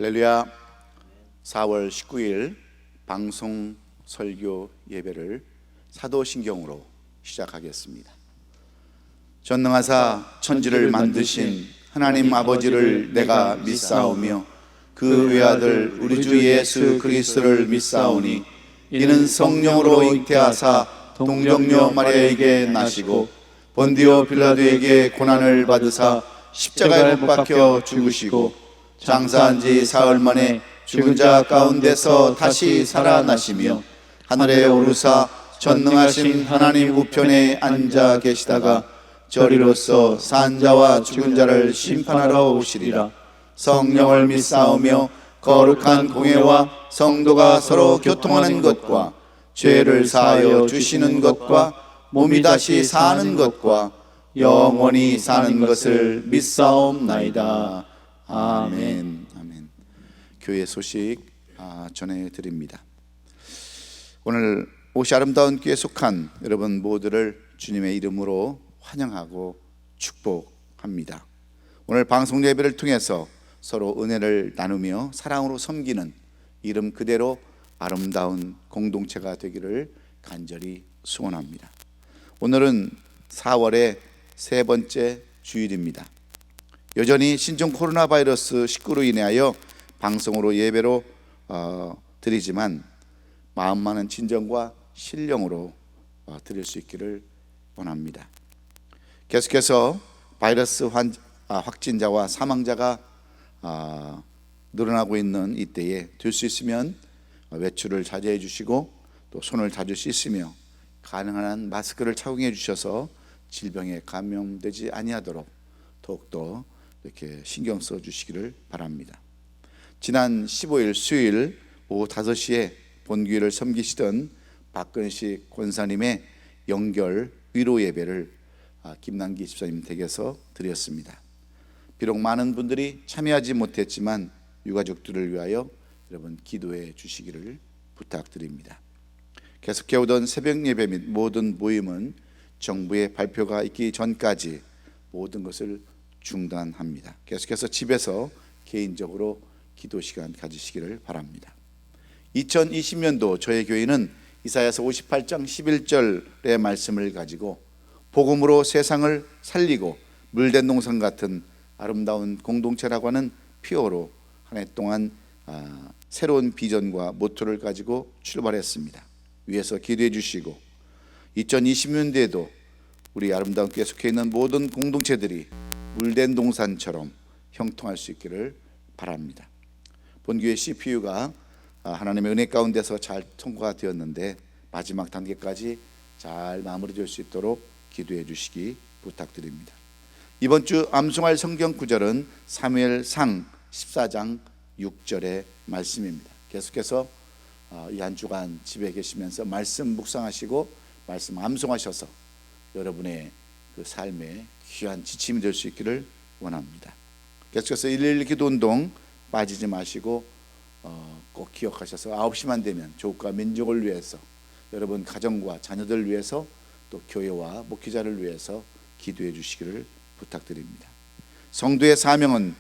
할렐루야. 4월 19일 방송 설교 예배를 사도신경으로 시작하겠습니다. 전능하사 천지를 만드신 하나님 아버지를 내가 믿사오며 그 외아들 우리 주 예수 그리스도를 믿사오니 이는 성령으로 잉태하사 동정녀 마리아에게 나시고 본디오 빌라도에게 고난을 받으사 십자가에 못 박혀 죽으시고 장사한 지 사흘 만에 죽은 자 가운데서 다시 살아나시며 하늘에 오르사 전능하신 하나님 우편에 앉아 계시다가 저리로서 산 자와 죽은 자를 심판하러 오시리라. 성령을 믿사오며 거룩한 공회와 성도가 서로 교통하는 것과 죄를 사하여 주시는 것과 몸이 다시 사는 것과 영원히 사는 것을 믿사옵나이다. 아멘. 아멘. 교회 소식 전해드립니다. 오늘 옷이 아름다운 교회에 속한 여러분 모두를 주님의 이름으로 환영하고 축복합니다. 오늘 방송 예배를 통해서 서로 은혜를 나누며 사랑으로 섬기는 이름 그대로 아름다운 공동체가 되기를 간절히 소원합니다. 오늘은 4월의 세 번째 주일입니다. 여전히 신종 코로나 바이러스 19로 인하여 방송으로 예배로 드리지만 마음만은 진정과 신령으로 드릴 수 있기를 원합니다. 계속해서 바이러스 확진자와 사망자가 늘어나고 있는 이때에 될 수 있으면 외출을 자제해 주시고 또 손을 자주 씻으며 가능한 한 마스크를 착용해 주셔서 질병에 감염되지 아니하도록 더욱더 이렇게 신경 써 주시기를 바랍니다. 지난 15일 수요일 오후 5시에 본교회를 섬기시던 박근식 권사님의 영결 위로 예배를 김남기 집사님 댁에서 드렸습니다. 비록 많은 분들이 참여하지 못했지만 유가족들을 위하여 여러분 기도해 주시기를 부탁드립니다. 계속해 오던 새벽 예배 및 모든 모임은 정부의 발표가 있기 전까지 모든 것을 중단합니다. 계속해서 집에서 개인적으로 기도 시간 가지시기를 바랍니다. 2020년도 저희 교회는 이사야서 58장 11절의 말씀을 가지고 복음으로 세상을 살리고 물된 동산 같은 아름다운 공동체라고 하는 피어로 한 해 동안 새로운 비전과 모토를 가지고 출발했습니다. 위에서 기도해 주시고 2020년대에도 우리 아름다운 교회 속해 있는 모든 공동체들이 물된 동산처럼 형통할 수 있기를 바랍니다. 본교회 CPU가 하나님의 은혜 가운데서 잘 통과가 되었는데 마지막 단계까지 잘 마무리될 수 있도록 기도해 주시기 부탁드립니다. 이번 주 암송할 성경 구절은 사무엘상 14장 6절의 말씀입니다. 계속해서 이 한 주간 집에 계시면서 말씀 묵상하시고 말씀 암송하셔서 여러분의 그 삶에 귀한 지침이 될 수 있기를 원합니다. 계속해서 112 기도운동 빠지지 마시고 꼭 기억하셔서 9시만 되면 조국과 민족을 위해서 여러분 가정과 자녀들을 위해서 또 교회와 목회자를 위해서 기도해 주시기를 부탁드립니다. 성도의 사명은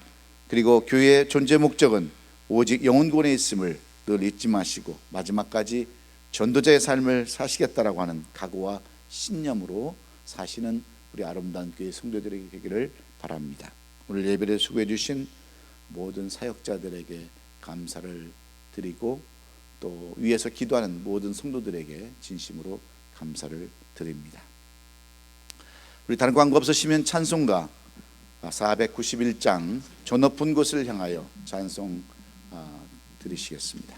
그리고 교회의 존재 목적은 오직 영혼권에 있음을 늘 잊지 마시고 마지막까지 전도자의 삶을 사시겠다라고 하는 각오와 신념으로 사시는 우리 아름다운 교회 성도들에게 되기를 바랍니다. 오늘 예배를 수고해 주신 모든 사역자들에게 감사를 드리고 또 위에서 기도하는 모든 성도들에게 진심으로 감사를 드립니다. 우리 다른 광고 없으시면 찬송가 491장 저 높은 곳을 향하여 찬송 드리시겠습니다.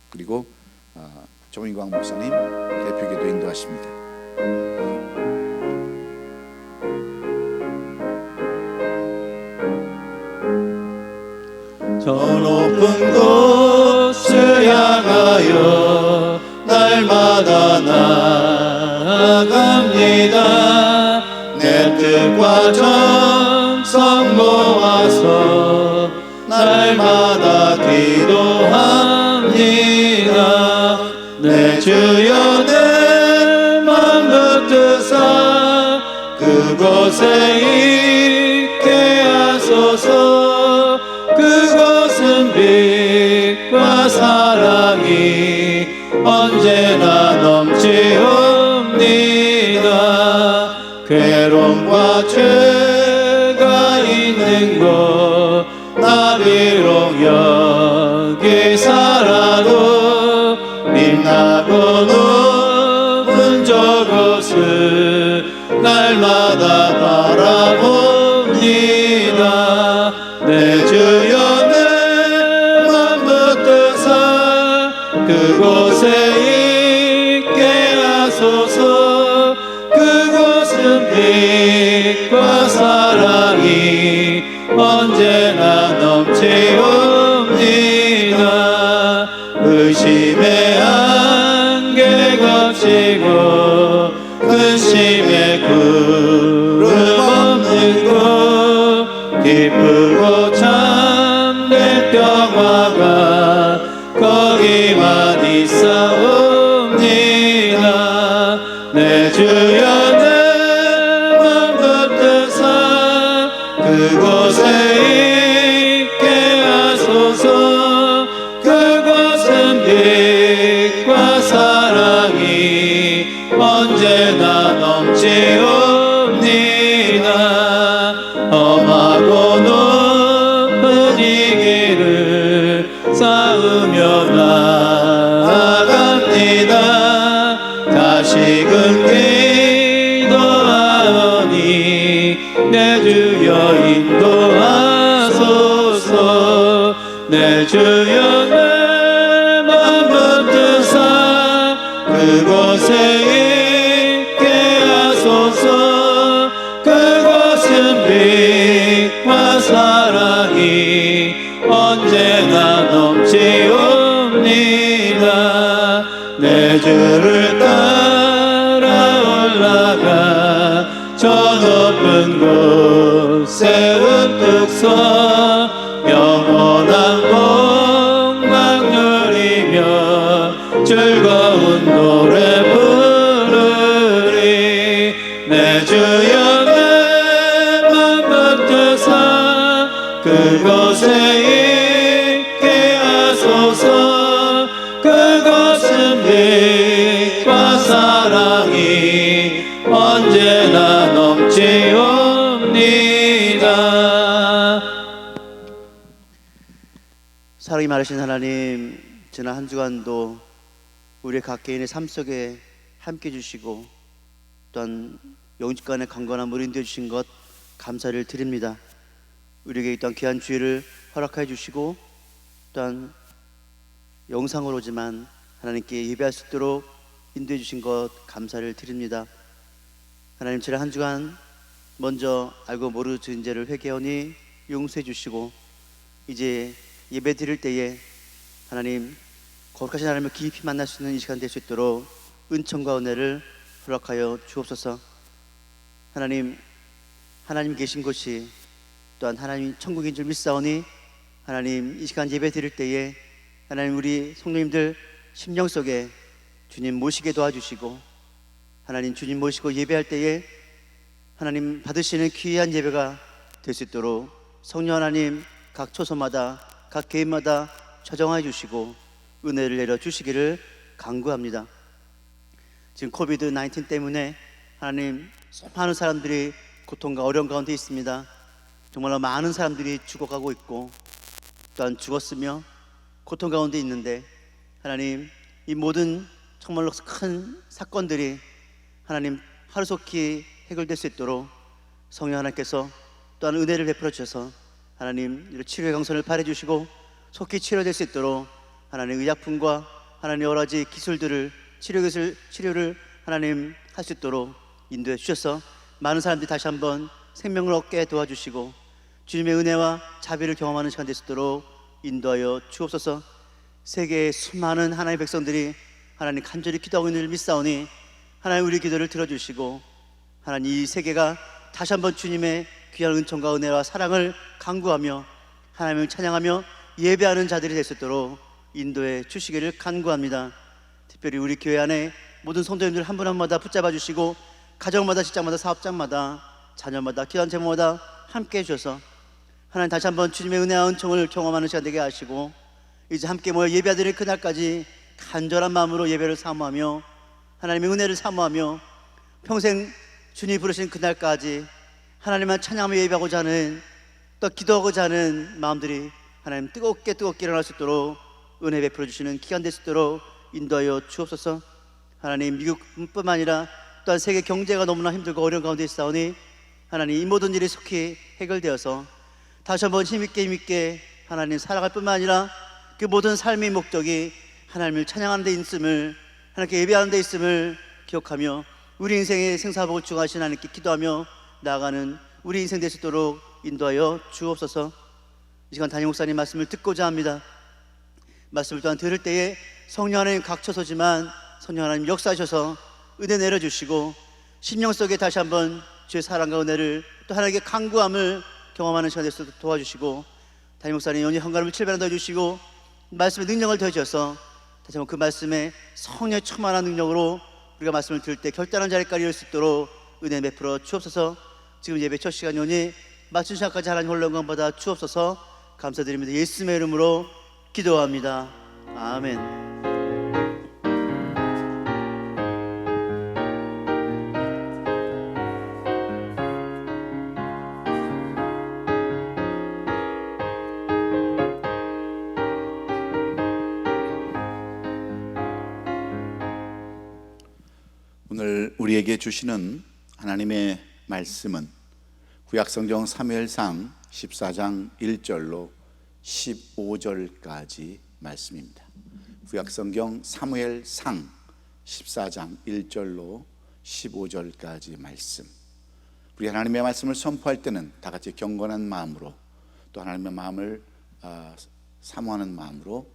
그리고 정인광 목사님 대표기도 인도하십니다. 저 높은 곳을 향하여 날마다 나아갑니다. 내 뜻과 정성 모아서 날마다 기도합니다. 내 주여 내 맘 붙드사 그곳에 있게 하소서. 그곳은 사랑이 언제나 넘치옵니다. 괴로움과 죄가 있는 곳 나 비록 여기 살아도 빛나고 높은 저곳을 날마다 바라봅니다. 내 주여 내 맘 붙드사 그곳에 있게 하소서. 그곳은 빛과 사랑이 언제나 넘치옵니다. 의심의 안개 걷히고 근심의 구름 없는 곳 기쁘고 참된 평화가 거기만 있사옵니다. 내 주여 내 맘 붙드사 그곳에 있게 하소서. 그곳은 빛과 사랑이 언제나 넘치옵니다. 험하고 높은 이 길을 쌓으며 나아갑니다. 다시금 기도하오니 내 주여 인도하소서. 내 주여 내 맘 붙드사 그곳에 있게 하소서. 그곳은 빛과 사랑이 언제나 넘치옵니다. 내 주를 따라 올라가 저 높은 곳 세운 뚝서 영원한 복락 누리며 즐거운 노래 부르리. 내 주여 내 맘 붙드사 그곳에 있게 하소서. 그곳은 빛과 사랑이 언제나 넘치옵니다. 사랑이 많으신 하나님, 지난 한 주간도 우리 각 개인의 삶 속에 함께 해주시고 또한 영주간의 강건함을 인도해 주신 것 감사를 드립니다. 우리에게 또한 귀한 주일을 허락해 주시고 또한 영상으로지만 하나님께 예배할 수 있도록 인도해 주신 것 감사를 드립니다. 하나님, 지난 한 주간 먼저 알고 모르는 죄를 회개하니 용서해 주시고 이제 예배 드릴 때에 하나님 거룩하신 하나님을 깊이 만날 수 있는 이 시간 될 수 있도록 은총과 은혜를 허락하여 주옵소서. 하나님, 하나님 계신 곳이 또한 하나님 천국인 줄 믿사오니 하나님 이 시간 예배 드릴 때에 하나님 우리 성도님들 심령 속에 주님 모시게 도와주시고 하나님 주님 모시고 예배할 때에 하나님 받으시는 귀한 예배가 될 수 있도록 성령 하나님 각 초소마다 각 개인마다 조정하여 주시고 은혜를 내려 주시기를 간구합니다. 지금 코비드 19 때문에 하나님 많은 사람들이 고통과 어려움 가운데 있습니다. 정말로 많은 사람들이 죽어가고 있고 또한 죽었으며 고통 가운데 있는데 하나님 이 모든 정말로 큰 사건들이 하나님 하루속히 해결될 수 있도록 성령 하나님께서 또한 은혜를 베풀어 주셔서 하나님 이런 치료의 강선을 발해 주시고 속히 치료될 수 있도록 하나님 의약품과 하나님 여러 가지 기술들을 치료를 하나님 할 수 있도록 인도해 주셔서 많은 사람들이 다시 한번 생명을 얻게 도와주시고 주님의 은혜와 자비를 경험하는 시간 될 수 있도록 인도하여 주옵소서. 세계의 수많은 하나님의 백성들이 하나님 간절히 기도하고 있는 줄 믿사오니 하나님 우리 기도를 들어주시고 하나님 이 세계가 다시 한번 주님의 귀한 은총과 은혜와 사랑을 간구하며 하나님을 찬양하며 예배하는 자들이 될 수 있도록 인도해 주시기를 간구합니다. 특별히 우리 교회 안에 모든 성도님들 한 분 한 분마다 붙잡아 주시고 가정마다 직장마다 사업장마다 자녀마다 기도한 제목마다 함께 해주셔서 하나님 다시 한번 주님의 은혜와 은총을 경험하는 시간 되게 하시고 이제 함께 모여 예배드리는 그날까지 간절한 마음으로 예배를 사모하며 하나님의 은혜를 사모하며 평생 주님이 부르신 그날까지 하나님만 찬양하며 예배하고자 하는, 또 기도하고자 하는 마음들이 하나님 뜨겁게 일어날 수 있도록 은혜 베풀어 주시는 기간 될 수 있도록 인도하여 주옵소서. 하나님, 미국뿐만 아니라 또한 세계 경제가 너무나 힘들고 어려운 가운데 있사오니 하나님, 이 모든 일이 속히 해결되어서 다시 한번 힘있게 하나님 살아갈 뿐만 아니라 그 모든 삶의 목적이 하나님을 찬양하는 데 있음을, 하나님께 예배하는 데 있음을 기억하며 우리 인생의 생사복을 주관하신 하나님께 기도하며 나아가는 우리 인생 될 수 있도록 인도하여 주옵소서. 이 시간 담임 목사님 말씀을 듣고자 합니다. 말씀을 또한 들을 때에 성령 하나님 각처서지만 성령 하나님 역사하셔서 은혜 내려주시고 심령 속에 다시 한번 주의 사랑과 은혜를, 또 하나님께 간구함을 경험하는 시간 될 수 있도록 도와주시고, 담임 목사님 연히 한가름을 7배나 더해주시고 말씀의 능력을 더해주셔서 다시 한번 그 말씀에 성령의 충만한 능력으로 우리가 말씀을 들을 때 결단한 자리까지 이룰 수 있도록 은혜 베풀어 주옵소서. 지금 예배 첫 시간 연히 마친 시간까지 하나님 홀로 영광 받아 주옵소서. 감사드립니다. 예수님의 이름으로 기도합니다. 아멘. 오늘 우리에게 주시는 하나님의 말씀은 구약성경 사무엘상 14장 1절로 15절까지 말씀입니다. 구약성경 사무엘상 14장 1절로 15절까지 말씀. 우리 하나님의 말씀을 선포할 때는 다 같이 경건한 마음으로, 또 하나님의 마음을 사모하는 마음으로,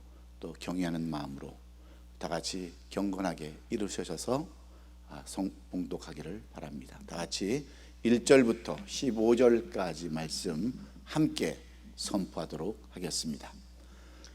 또 경외하는 마음으로 다 같이 경건하게 이루셔서 봉독하기를 바랍니다. 다 같이 1절부터 15절까지 말씀 함께 선포하도록 하겠습니다.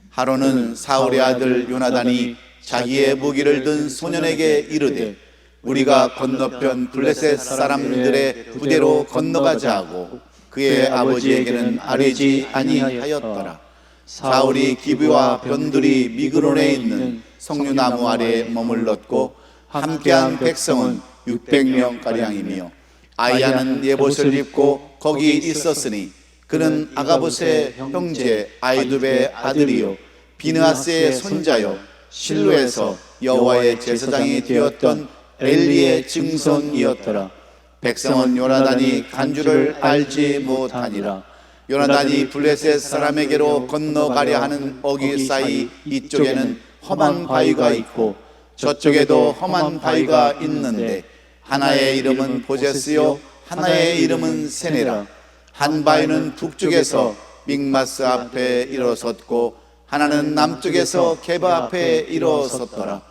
하론은 사울의 아들 요나단이 자기의 무기를 든 소년에게 이르되 우리가 건너편 블레셋 사람들의 부대로 건너가자 하고 그의 아버지에게는 아뢰지 아니하였더라. 사울이 기브와 변두리 미그론에 있는 석류나무 아래에 머물렀고 함께한 백성은 600명가량이며 아이야는 예봇을 입고 거기 있었으니 그는 아가봇의 형제 아이두베의 아들이요 비느하스의 손자요 실로에서 여호와의 제사장이 되었던 엘리의 증손이었더라. 백성은 요나단이 간 줄을 알지 못하니라. 요나단이 블레셋 사람에게로 건너가려 하는 어기 사이 이쪽에는 험한 바위가 있고 저쪽에도 험한 바위가 있는데 하나의 이름은 보제스요 하나의 이름은 세네라. 한 바위는 북쪽에서 믹마스 앞에 일어섰고 하나는 남쪽에서 게바 앞에 일어섰더라.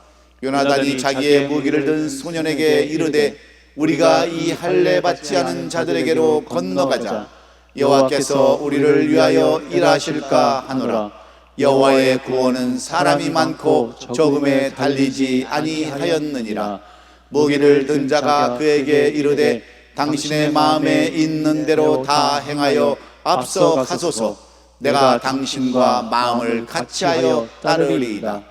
요나단이 자기의 무기를 든 소년에게 이르되 우리가 이 할례 받지 않은 자들에게로 건너가자. 여호와께서 우리를 위하여 일하실까 하노라. 여호와의 구원은 사람이 많고 적음에 달리지 아니하였느니라. 무기를 든 자가 그에게 이르되 당신의 마음에 있는 대로 다 행하여 앞서 가소서. 내가 당신과 마음을 같이하여 따르리이다.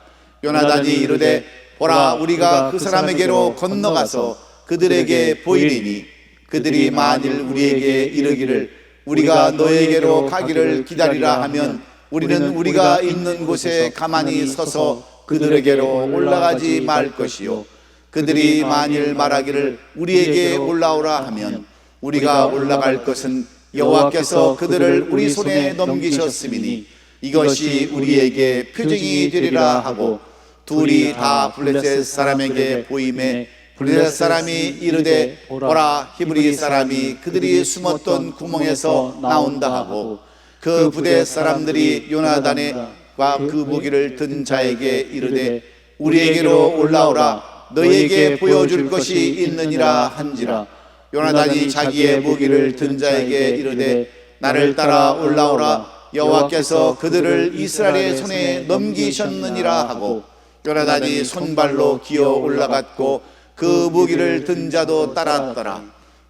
요나단이 이르되 보라, 우리가 그 사람에게로 건너가서 그들에게 보이리니 그들이 만일 우리에게 이르기를 우리가 너에게로 가기를 기다리라 하면 우리는 우리가 있는 곳에 가만히 서서 그들에게로 올라가지 말 것이요 그들이 만일 말하기를 우리에게 올라오라 하면 우리가 올라갈 것은 여호와께서 그들을 우리 손에 넘기셨음이니 이것이 우리에게 표징이 되리라 하고 둘이 다 블레셋 사람에게 보임에 블레셋 사람이 이르되 보라, 히브리 사람이 그들이 숨었던 구멍에서 나온다 하고 그 부대 사람들이 요나단과 그 무기를 든 자에게 이르되 우리에게로 올라오라. 너희에게 보여줄 것이 있느니라 한지라. 요나단이 자기의 무기를 든 자에게 이르되 나를 따라 올라오라. 여호와께서 그들을 이스라엘의 손에 넘기셨느니라 하고 요나단이 손발로 기어 올라갔고 그 무기를 든 자도 따랐더라.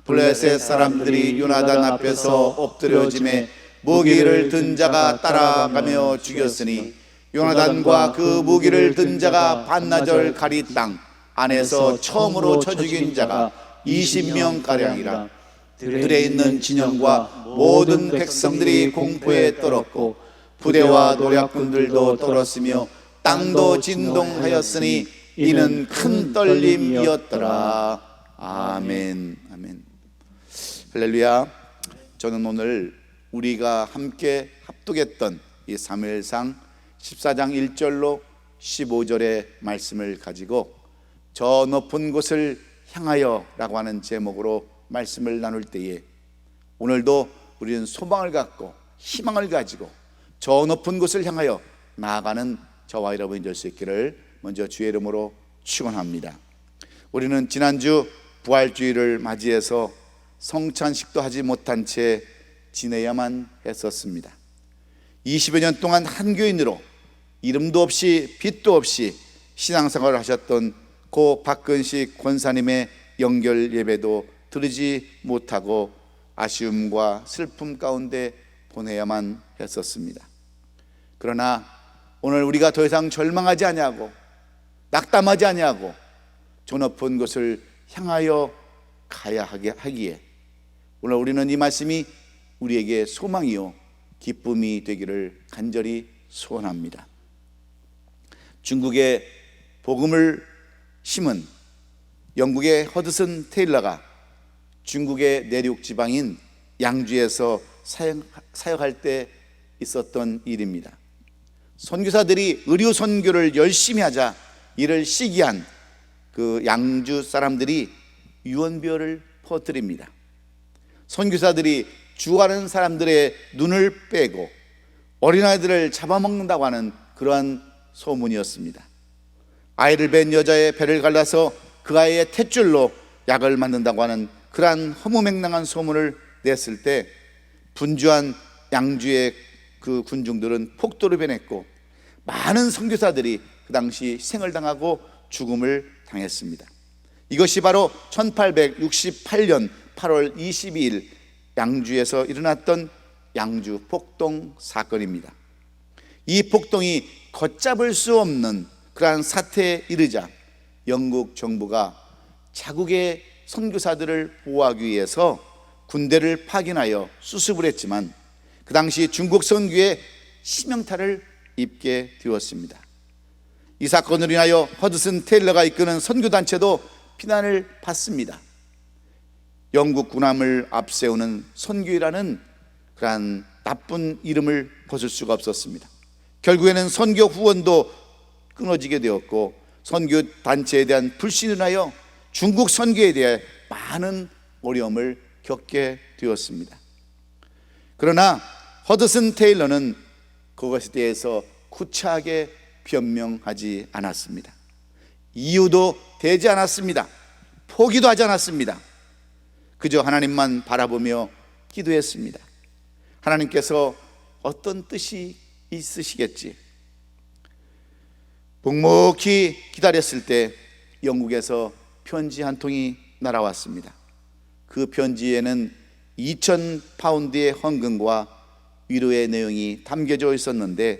블레셋 사람들이 요나단 앞에서 엎드려짐에 무기를 든 자가 따라가며 죽였으니 요나단과 그 무기를 든 자가 반나절 가리 땅 안에서 처음으로 쳐 죽인 자가 20명가량이라. 들에 있는 진영과 모든 백성들이 공포에 떨었고 부대와 노략군들도 떨었으며 땅도 진동하였으니 이는 큰 떨림이었더라. 아멘. 아멘. 할렐루야. 저는 오늘 우리가 함께 합독했던 이 사무엘상 14장 1절로 15절의 말씀을 가지고 저 높은 곳을 향하여 라고 하는 제목으로 말씀을 나눌 때에 오늘도 우리는 소망을 갖고 희망을 가지고 저 높은 곳을 향하여 나아가는 저와 여러분이 될 수 있기를 먼저 주의 이름으로 축원합니다. 우리는 지난주 부활주의를 맞이해서 성찬식도 하지 못한 채 지내야만 했었습니다. 20여 년 동안 한 교인으로 이름도 없이 빛도 없이 신앙생활을 하셨던 고 박근식 권사님의 연결 예배도 들으지 못하고 아쉬움과 슬픔 가운데 보내야만 했었습니다. 그러나 오늘 우리가 더 이상 절망하지 아니하고 낙담하지 아니하고 저 높은 곳을 향하여 가야 하기에 오늘 우리는 이 말씀이 우리에게 소망이요 기쁨이 되기를 간절히 소원합니다. 중국의 복음을 심은 영국의 허드슨 테일러가 중국의 내륙 지방인 양주에서 사역할 때 있었던 일입니다. 선교사들이 의료 선교를 열심히 하자 이를 시기한 그 양주 사람들이 유언비어를 퍼뜨립니다. 선교사들이 죽어가는 사람들의 눈을 빼고 어린아이들을 잡아먹는다고 하는 그러한 소문이었습니다. 아이를 뵌 여자의 배를 갈라서 그 아이의 탯줄로 약을 만든다고 하는 그러한 허무맹랑한 소문을 냈을 때 분주한 양주의 그 군중들은 폭도를 변했고 많은 선교사들이 그 당시 희생을 당하고 죽음을 당했습니다. 이것이 바로 1868년 8월 22일 양주에서 일어났던 양주 폭동 사건입니다. 이 폭동이 걷잡을 수 없는 그러한 사태에 이르자 영국 정부가 자국의 선교사들을 보호하기 위해서 군대를 파견하여 수습을 했지만 그 당시 중국 선교에 치명타를 입게 되었습니다. 이 사건으로 인하여 허드슨 테일러가 이끄는 선교단체도 비난을 받습니다. 영국 군함을 앞세우는 선교이라는 그러한 나쁜 이름을 벗을 수가 없었습니다. 결국에는 선교 후원도 끊어지게 되었고 선교단체에 대한 불신을 하여 중국 선교에 대해 많은 어려움을 겪게 되었습니다. 그러나 허드슨 테일러는 그것에 대해서 구차하게 변명하지 않았습니다. 이유도 되지 않았습니다. 포기도 하지 않았습니다. 그저 하나님만 바라보며 기도했습니다. 하나님께서 어떤 뜻이 있으시겠지. 묵묵히 기다렸을 때 영국에서 편지 한 통이 날아왔습니다. 그 편지에는 2,000파운드의 헌금과 위로의 내용이 담겨져 있었는데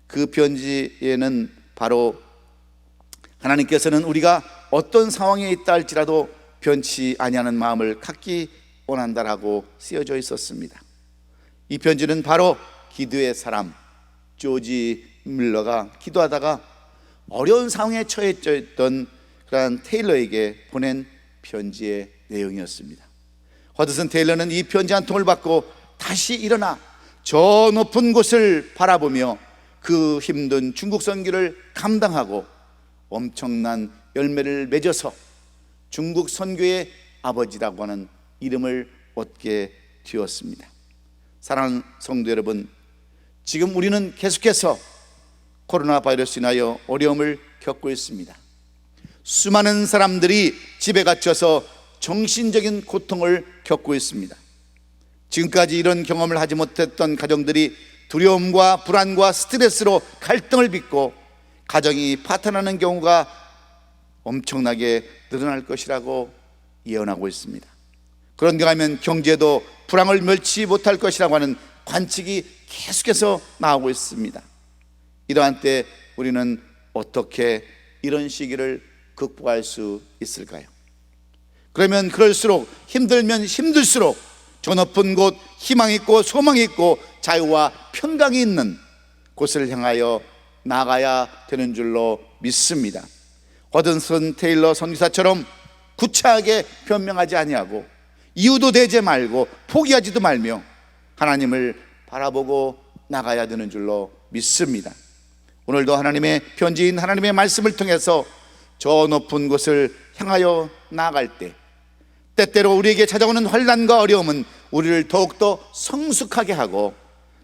그 편지에는 바로 하나님께서는 우리가 어떤 상황에 있다 할지라도 변치 아니하는 마음을 갖기 원한다라고 쓰여져 있었습니다. 이 편지는 바로 기도의 사람 조지 밀러가 기도하다가 어려운 상황에 처해져 있던 그런 테일러에게 보낸 편지의 내용이었습니다. 허드슨 테일러는 이 편지 한 통을 받고 다시 일어나 저 높은 곳을 바라보며 그 힘든 중국 선교를 감당하고 엄청난 열매를 맺어서 중국 선교의 아버지라고 하는 이름을 얻게 되었습니다. 사랑하는 성도 여러분, 지금 우리는 계속해서 코로나 바이러스로 인하여 어려움을 겪고 있습니다. 수많은 사람들이 집에 갇혀서 정신적인 고통을 겪고 있습니다. 지금까지 이런 경험을 하지 못했던 가정들이 두려움과 불안과 스트레스로 갈등을 빚고 가정이 파탄나는 경우가 엄청나게 늘어날 것이라고 예언하고 있습니다. 그런가 하면 경제도 불황을 멸치 못할 것이라고 하는 관측이 계속해서 나오고 있습니다. 이러한 때 우리는 어떻게 이런 시기를 극복할 수 있을까요? 그러면 그럴수록, 힘들면 힘들수록 저 높은 곳, 희망이 있고 소망이 있고 자유와 평강이 있는 곳을 향하여 나가야 되는 줄로 믿습니다. 허든슨 테일러 선교사처럼 구차하게 변명하지 아니하고 이유도 대지 말고 포기하지도 말며 하나님을 바라보고 나가야 되는 줄로 믿습니다. 오늘도 하나님의 편지인 하나님의 말씀을 통해서 저 높은 곳을 향하여 나아갈 때, 때때로 우리에게 찾아오는 환난과 어려움은 우리를 더욱더 성숙하게 하고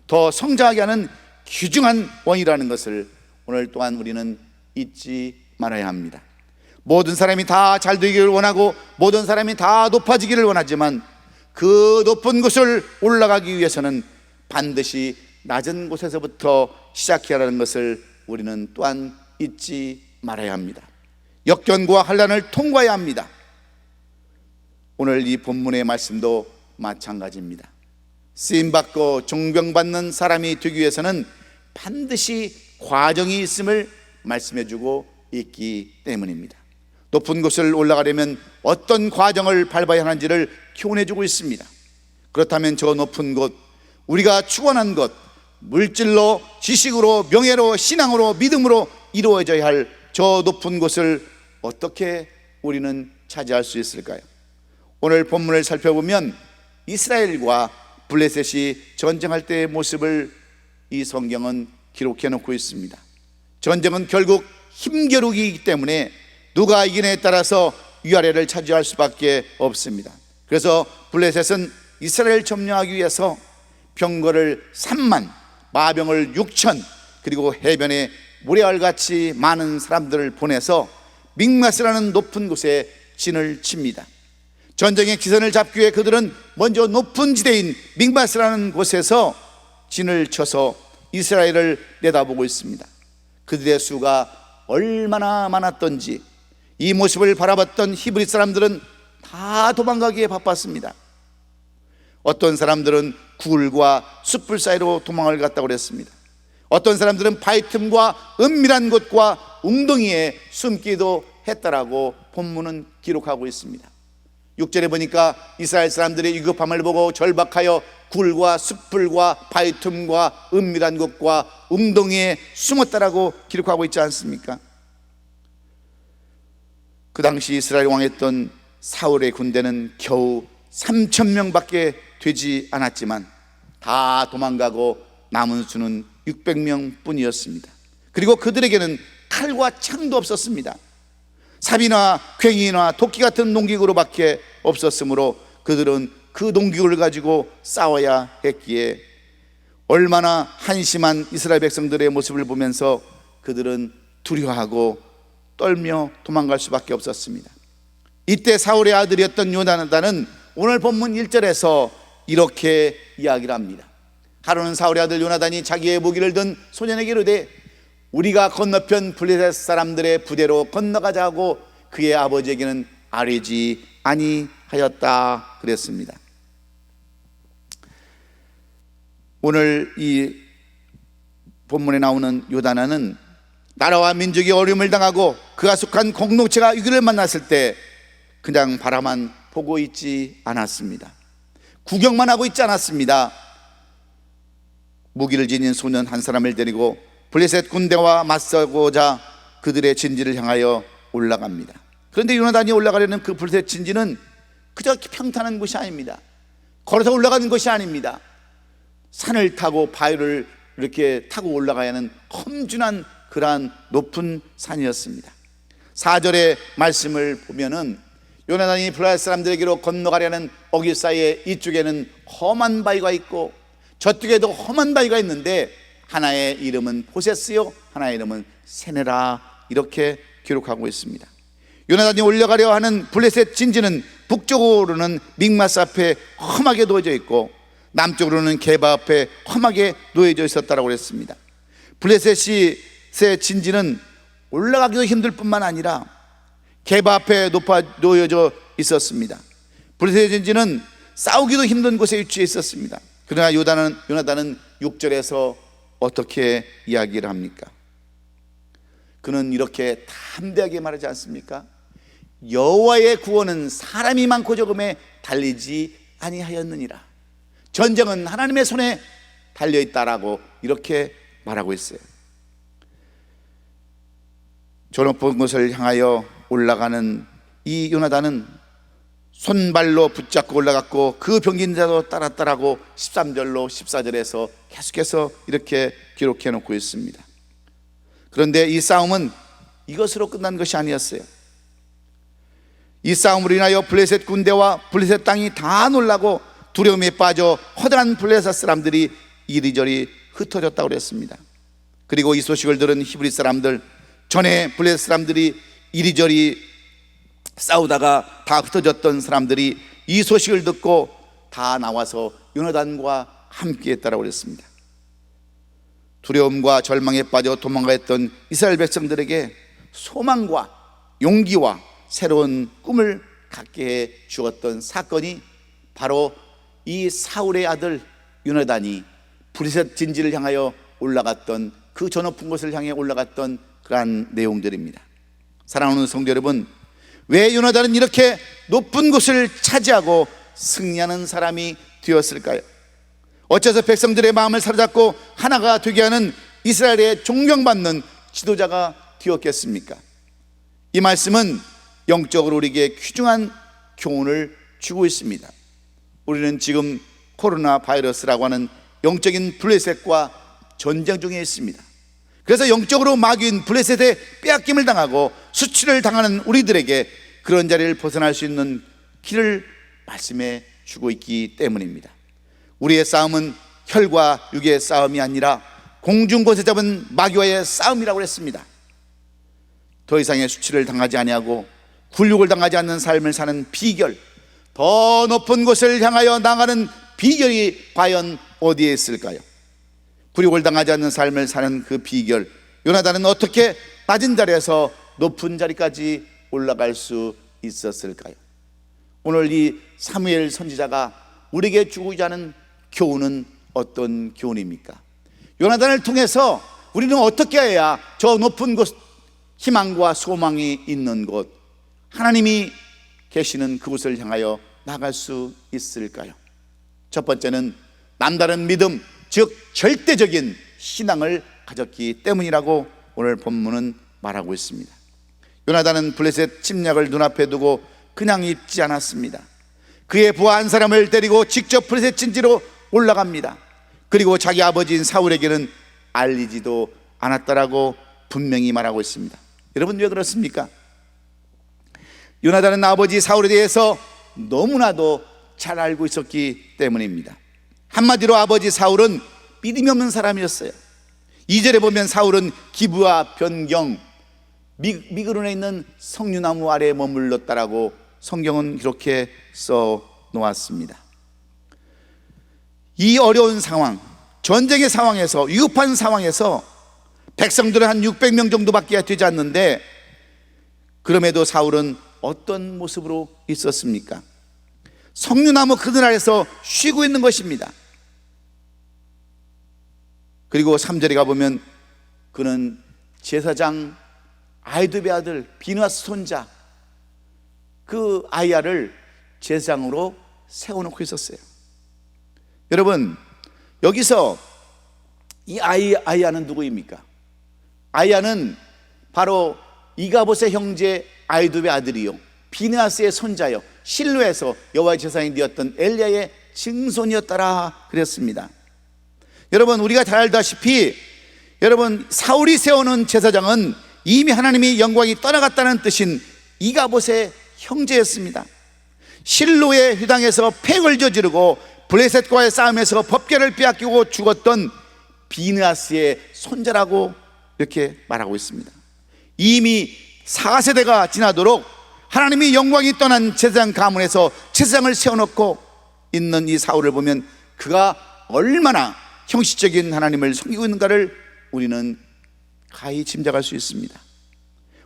더 성장하게 하는 귀중한 원이라는 것을 오늘 또한 우리는 잊지 말아야 합니다. 모든 사람이 다 잘 되기를 원하고 모든 사람이 다 높아지기를 원하지만 그 높은 곳을 올라가기 위해서는 반드시 낮은 곳에서부터 시작해야 하는 것을 우리는 또한 잊지 말아야 합니다. 역경과 환난을 통과해야 합니다. 오늘 이 본문의 말씀도 마찬가지입니다. 쓰임받고 존경받는 사람이 되기 위해서는 반드시 과정이 있음을 말씀해주고 있기 때문입니다. 높은 곳을 올라가려면 어떤 과정을 밟아야 하는지를 교훈해주고 있습니다. 그렇다면 저 높은 곳, 우리가 축원한 것, 물질로, 지식으로, 명예로, 신앙으로, 믿음으로 이루어져야 할 저 높은 곳을 어떻게 우리는 차지할 수 있을까요? 오늘 본문을 살펴보면 이스라엘과 블레셋이 전쟁할 때의 모습을 이 성경은 기록해 놓고 있습니다. 전쟁은 결국 힘겨루기이기 때문에 누가 이기냐에 따라서 위아래를 차지할 수밖에 없습니다. 그래서 블레셋은 이스라엘 점령하기 위해서 병거를 3만, 마병을 6천, 그리고 해변에 모래알같이 많은 사람들을 보내서 믹마스라는 높은 곳에 진을 칩니다. 전쟁의 기선을 잡기 위해 그들은 먼저 높은 지대인 믹마스라는 곳에서 진을 쳐서 이스라엘을 내다보고 있습니다. 그들의 수가 얼마나 많았던지 이 모습을 바라봤던 히브리 사람들은 다 도망가기에 바빴습니다. 어떤 사람들은 굴과 숯불 사이로 도망을 갔다고 그랬습니다. 어떤 사람들은 바위 틈과 은밀한 곳과 웅덩이에 숨기도 했다라고 본문은 기록하고 있습니다. 6절에 보니까 이스라엘 사람들의 위급함을 보고 절박하여 굴과 숯불과 바위 틈과 은밀한 곳과 웅덩이에 숨었다라고 기록하고 있지 않습니까? 그 당시 이스라엘 왕이었던 사울의 군대는 겨우 3,000명밖에 되지 않았지만 다 도망가고 남은 수는 600명 뿐이었습니다. 그리고 그들에게는 칼과 창도 없었습니다. 삽이나 괭이나 도끼 같은 농기구로밖에 없었으므로 그들은 그 농기구를 가지고 싸워야 했기에 얼마나 한심한 이스라엘 백성들의 모습을 보면서 그들은 두려워하고 떨며 도망갈 수밖에 없었습니다. 이때 사울의 아들이었던 요나단은 오늘 본문 1절에서 이렇게 이야기를 합니다. 하루는 사울의 아들 요나단이 자기의 무기를 든 소년에게 이르되 우리가 건너편 블레셋 사람들의 부대로 건너가자고 그의 아버지에게는 아뢰지 아니하였다 그랬습니다. 오늘 이 본문에 나오는 요나단은 나라와 민족이 어려움을 당하고 그가 속한 공동체가 위기를 만났을 때 그냥 바라만 보고 있지 않았습니다. 구경만 하고 있지 않았습니다. 무기를 지닌 소년 한 사람을 데리고 블레셋 군대와 맞서고자 그들의 진지를 향하여 올라갑니다. 그런데 요나단이 올라가려는 그 블레셋 진지는 그저 평탄한 곳이 아닙니다. 걸어서 올라가는 것이 아닙니다. 산을 타고 바위를 이렇게 타고 올라가야 하는 험준한 그러한 높은 산이었습니다. 4절의 말씀을 보면은 요나단이 블레셋 사람들에게로 건너가려는 어귀 사이에 이쪽에는 험한 바위가 있고 저쪽에도 험한 바위가 있는데 하나의 이름은 보세스요 하나의 이름은 세네라 이렇게 기록하고 있습니다. 요나단이 올라가려 하는 블레셋 진지는 북쪽으로는 믹마스 앞에 험하게 놓여져 있고 남쪽으로는 게바 앞에 험하게 놓여져 있었다고 했습니다. 블레셋의 진지는 올라가기도 힘들 뿐만 아니라 게바 앞에 높아 놓여져 있었습니다. 블레셋 진지는 싸우기도 힘든 곳에 위치해 있었습니다. 그러나 요나단은 6절에서 어떻게 이야기를 합니까? 그는 이렇게 담대하게 말하지 않습니까? 여호와의 구원은 사람이 많고 적음에 달리지 아니하였느니라. 전쟁은 하나님의 손에 달려있다라고 이렇게 말하고 있어요. 저 높은 곳을 향하여 올라가는 이 요나단은 손발로 붙잡고 올라갔고 그 병긴 자도 따랐다라고 13절로 14절에서 계속해서 이렇게 기록해 놓고 있습니다. 그런데 이 싸움은 이것으로 끝난 것이 아니었어요. 이 싸움으로 인하여 블레셋 군대와 블레셋 땅이 다 놀라고 두려움에 빠져 허다한 블레셋 사람들이 이리저리 흩어졌다고 그랬습니다. 그리고 이 소식을 들은 히브리 사람들, 전에 블레셋 사람들이 이리저리 싸우다가 다 흩어졌던 사람들이 이 소식을 듣고 다 나와서 요나단과 함께 했다고 그랬습니다. 두려움과 절망에 빠져 도망가했던 이스라엘 백성들에게 소망과 용기와 새로운 꿈을 갖게 해 주었던 사건이 바로 이 사울의 아들 요나단이 블레셋 진지를 향하여 올라갔던, 그 저 높은 곳을 향해 올라갔던 그러한 내용들입니다. 사랑하는 성도 여러분, 왜 요나단은 이렇게 높은 곳을 차지하고 승리하는 사람이 되었을까요? 어째서 백성들의 마음을 사로잡고 하나가 되게 하는 이스라엘의 존경받는 지도자가 되었겠습니까? 이 말씀은 영적으로 우리에게 귀중한 교훈을 주고 있습니다. 우리는 지금 코로나 바이러스라고 하는 영적인 블레셋과 전쟁 중에 있습니다. 그래서 영적으로 마귀인 블레셋에 빼앗김을 당하고 수치를 당하는 우리들에게 그런 자리를 벗어날 수 있는 길을 말씀해 주고 있기 때문입니다. 우리의 싸움은 혈과 육의 싸움이 아니라 공중곳에 잡은 마귀와의 싸움이라고 했습니다. 더 이상의 수치를 당하지 아니하고 굴욕을 당하지 않는 삶을 사는 비결, 더 높은 곳을 향하여 나가는 비결이 과연 어디에 있을까요? 굴욕을 당하지 않는 삶을 사는 그 비결, 요나단은 어떻게 낮은 자리에서 높은 자리까지 올라갈 수 있었을까요? 오늘 이 사무엘 선지자가 우리에게 주고자 하는 교훈은 어떤 교훈입니까? 요나단을 통해서 우리는 어떻게 해야 저 높은 곳, 희망과 소망이 있는 곳, 하나님이 계시는 그곳을 향하여 나갈 수 있을까요? 첫 번째는 남다른 믿음, 즉 절대적인 신앙을 가졌기 때문이라고 오늘 본문은 말하고 있습니다. 요나단은 블레셋 침략을 눈앞에 두고 그냥 있지 않았습니다. 그의 부하 한 사람을 데리고 직접 블레셋 진지로 올라갑니다. 그리고 자기 아버지인 사울에게는 알리지도 않았다라고 분명히 말하고 있습니다. 여러분, 왜 그렇습니까? 요나단은 아버지 사울에 대해서 너무나도 잘 알고 있었기 때문입니다. 한마디로 아버지 사울은 믿음이 없는 사람이었어요. 2절에 보면 사울은 기브와 변경, 미그론에 있는 석류나무 아래에 머물렀다라고 성경은 그렇게 써 놓았습니다. 이 어려운 상황, 전쟁의 상황에서, 위급한 상황에서 백성들은 한 600명 정도밖에 되지 않는데, 그럼에도 사울은 어떤 모습으로 있었습니까? 석류나무 그늘 아래서 쉬고 있는 것입니다. 그리고 3절에 가보면 그는 제사장 아이두베 아들 비누아스 손자 그 아이야를 제사장으로 세워놓고 있었어요. 여러분, 여기서 이 아이야는 누구입니까? 아이야는 바로 이가봇의 형제 아이두베 아들이요, 비느하스의 손자요, 실로에서 여호와의 제사장이 되었던 엘리야의 증손이었더라 그랬습니다. 여러분, 우리가 잘 알다시피 여러분, 사울이 세우는 제사장은 이미 하나님이 영광이 떠나갔다는 뜻인 이가봇의 형제였습니다. 실로의 회당에서 폐역을 저지르고 블레셋과의 싸움에서 법궤를 빼앗기고 죽었던 비느하스의 손자라고 이렇게 말하고 있습니다. 이미 4세대가 지나도록 하나님이 영광이 떠난 제사장 가문에서 제사장을 세워놓고 있는 이 사울을 보면 그가 얼마나 형식적인 하나님을 섬기고 있는가를 우리는 가히 짐작할 수 있습니다.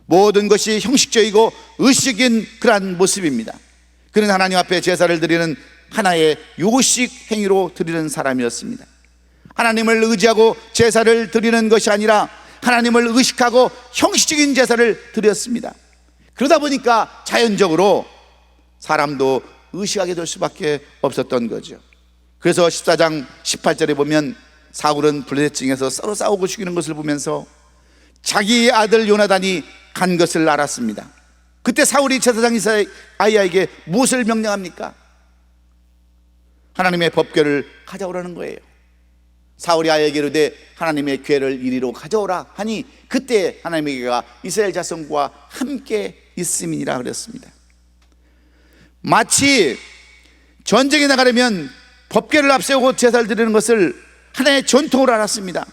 모든 것이 형식적이고 의식적인 그러한 모습입니다. 그는 하나님 앞에 제사를 드리는 하나의 요식 행위로 드리는 사람이었습니다. 하나님을 의지하고 제사를 드리는 것이 아니라 하나님을 의식하고 형식적인 제사를 드렸습니다. 그러다 보니까 자연적으로 사람도 의식하게 될 수밖에 없었던 거죠. 그래서 14장 18절에 보면 사울은 블레셋층에서 서로 싸우고 죽이는 것을 보면서 자기 아들 요나단이 간 것을 알았습니다. 그때 사울이 제사장 이사야에게 무엇을 명령합니까? 하나님의 법궤를 가져오라는 거예요. 사울이 아이에게 이르되 하나님의 궤를 이리로 가져오라 하니 그때 하나님의 궤가 이스라엘 자손과 함께 있음이니라 그랬습니다. 마치 전쟁에 나가려면 법궤를 앞세우고 제사를 드리는 것을 하나의 전통으로 알았습니다.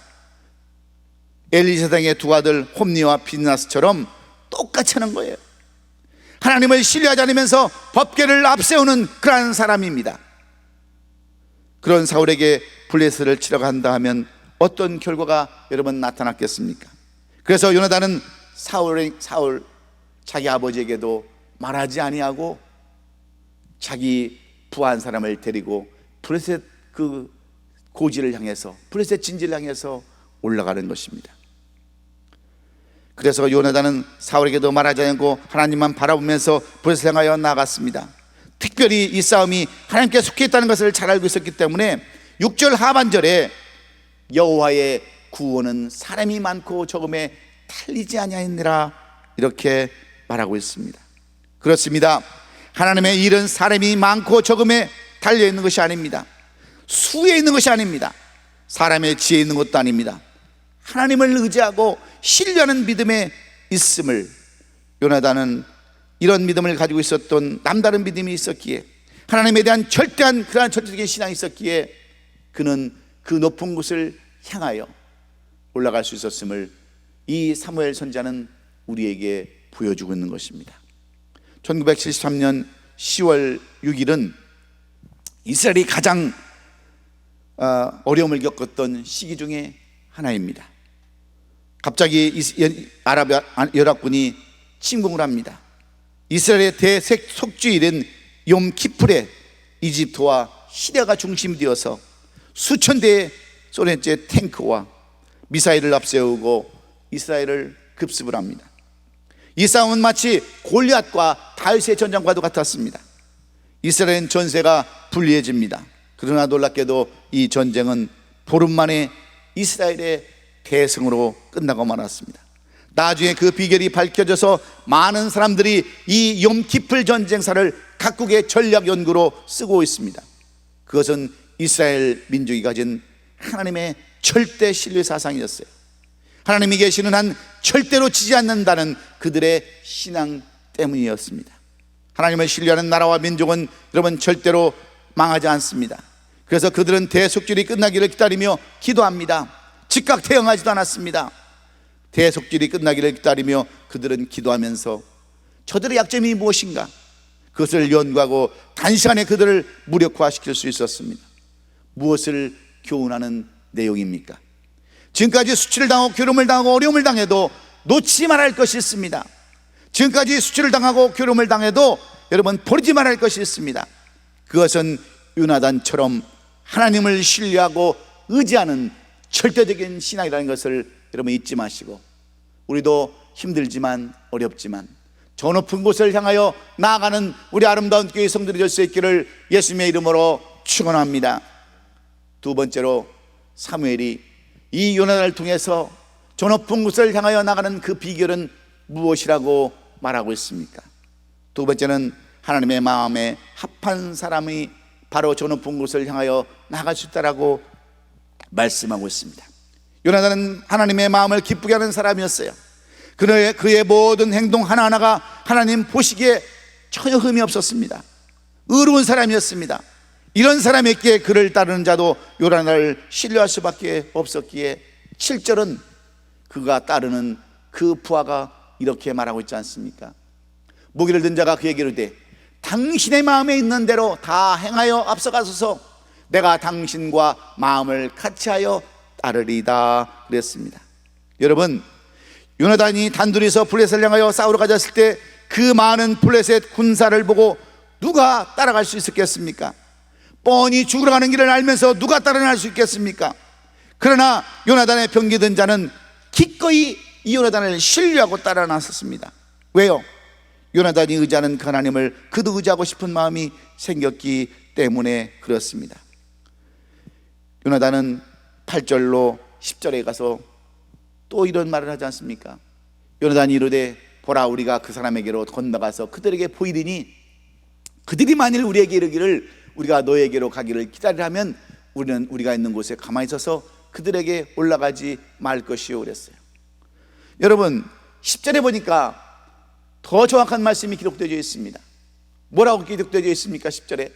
엘리 제사장의 두 아들 홈니와 빈나스처럼 똑같이 하는 거예요. 하나님을 신뢰하지 않으면서 법궤를 앞세우는 그러한 사람입니다. 그런 사울에게 블레셋을 치러 간다 하면 어떤 결과가 여러분 나타났겠습니까? 그래서 요나단은 사울 자기 아버지에게도 말하지 아니하고 자기 부한 사람을 데리고 블레셋 그 고지를 향해서, 블레셋 진지를 향해서 올라가는 것입니다. 그래서 요나단은 사울에게도 말하지 않고 하나님만 바라보면서 블레셋을 향하여 나아갔습니다. 특별히 이 싸움이 하나님께 속해 있다는 것을 잘 알고 있었기 때문에 6절 하반절에 여호와의 구원은 사람이 많고 적음에 탈리지 아니하니라 이렇게 말하고 있습니다. 그렇습니다. 하나님의 일은 사람이 많고 적음에 달려 있는 것이 아닙니다. 수에 있는 것이 아닙니다. 사람의 지혜에 있는 것도 아닙니다. 하나님을 의지하고 신뢰하는 믿음에 있음을, 요나단은 이런 믿음을 가지고 있었던 남다른 믿음이 있었기에, 하나님에 대한 절대한 그러한 절대적인 신앙이 있었기에 그는 그 높은 곳을 향하여 올라갈 수 있었음을 이 사무엘 선지자는 우리에게 보여주고 있는 것입니다. 1973년 10월 6일은 이스라엘이 가장 어려움을 겪었던 시기 중에 하나입니다. 갑자기 아랍 연합군이 침공을 합니다. 이스라엘의 대속주일인 욤 키풀에 이집트와 시리아가 중심이 되어서 수천 대의 소련제 탱크와 미사일을 앞세우고 이스라엘을 급습을 합니다. 이 싸움은 마치 골리앗과 다윗의 전장과도 같았습니다. 이스라엘 전세가 불리해집니다. 그러나 놀랍게도 이 전쟁은 보름 만에 이스라엘의 대승으로 끝나고 말았습니다. 나중에 그 비결이 밝혀져서 많은 사람들이 이 욤 키풀 전쟁사를 각국의 전략 연구로 쓰고 있습니다. 그것은 이스라엘 민족이 가진 하나님의 절대 신뢰 사상이었어요. 하나님이 계시는 한 절대로 지지 않는다는 그들의 신앙 때문이었습니다. 하나님을 신뢰하는 나라와 민족은 여러분 절대로 망하지 않습니다. 그래서 그들은 대속줄이 끝나기를 기다리며 기도합니다. 즉각 대응하지도 않았습니다. 대속줄이 끝나기를 기다리며 그들은 기도하면서 저들의 약점이 무엇인가 그것을 연구하고 단시간에 그들을 무력화시킬 수 있었습니다. 무엇을 교훈하는 내용입니까? 지금까지 수치를 당하고 괴로움을 당하고 어려움을 당해도 놓지 말아야 할 것이 있습니다. 지금까지 수치를 당하고 괴로움을 당해도 여러분 버리지 말아야 할 것이 있습니다. 그것은 요나단처럼 하나님을 신뢰하고 의지하는 절대적인 신앙이라는 것을 여러분 잊지 마시고, 우리도 힘들지만 어렵지만 저 높은 곳을 향하여 나아가는 우리 아름다운 교회 성도들이 될 수 있기를 예수님의 이름으로 축원합니다. 두 번째로 사무엘이 이 요나단을 통해서 저 높은 곳을 향하여 나가는 그 비결은 무엇이라고 말하고 있습니까? 두 번째는 하나님의 마음에 합한 사람이 바로 저 높은 곳을 향하여 나갈 수 있다라고 말씀하고 있습니다. 요나단은 하나님의 마음을 기쁘게 하는 사람이었어요. 그의 모든 행동 하나하나가 하나님 보시기에 전혀 흠이 없었습니다. 의로운 사람이었습니다. 이런 사람에게 그를 따르는 자도 요나단을 신뢰할 수밖에 없었기에 7절은 그가 따르는 그 부하가 이렇게 말하고 있지 않습니까? 무기를 든 자가 그에게 이르되 당신의 마음에 있는 대로 다 행하여 앞서가소서 내가 당신과 마음을 같이하여 따르리다 그랬습니다. 여러분, 요나단이 단둘이서 블레셋을 향하여 싸우러 가졌을 때 그 많은 블레셋 군사를 보고 누가 따라갈 수 있었겠습니까? 뻔히 죽으러 가는 길을 알면서 누가 따라갈 수 있겠습니까? 그러나 요나단의 병기 든 자는 기꺼이 이 요나단을 신뢰하고 따라 나섰습니다. 왜요? 요나단이 의지하는 그 하나님을 그도 의지하고 싶은 마음이 생겼기 때문에 그렇습니다. 요나단은 8절로 10절에 가서 또 이런 말을 하지 않습니까? 요나단이 이르되 보라, 우리가 그 사람에게로 건너가서 그들에게 보이리니 그들이 만일 우리에게 이르기를 우리가 너에게로 가기를 기다리라면 우리는 우리가 있는 곳에 가만히 있어서 그들에게 올라가지 말 것이요 그랬어요. 여러분 10절에 보니까 더 정확한 말씀이 기록되어 있습니다. 뭐라고 기록되어 있습니까? 10절에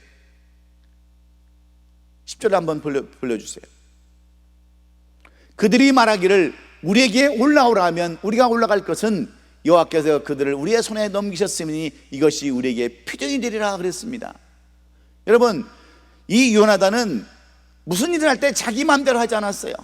10절을 한번 불러주세요. 그들이 말하기를 우리에게 올라오라 하면 우리가 올라갈 것은 여호와께서 그들을 우리의 손에 넘기셨으니 이것이 우리에게 표징이 되리라 그랬습니다. 여러분 이 요나단은 무슨 일을 할 때 자기 마음대로 하지 않았어요.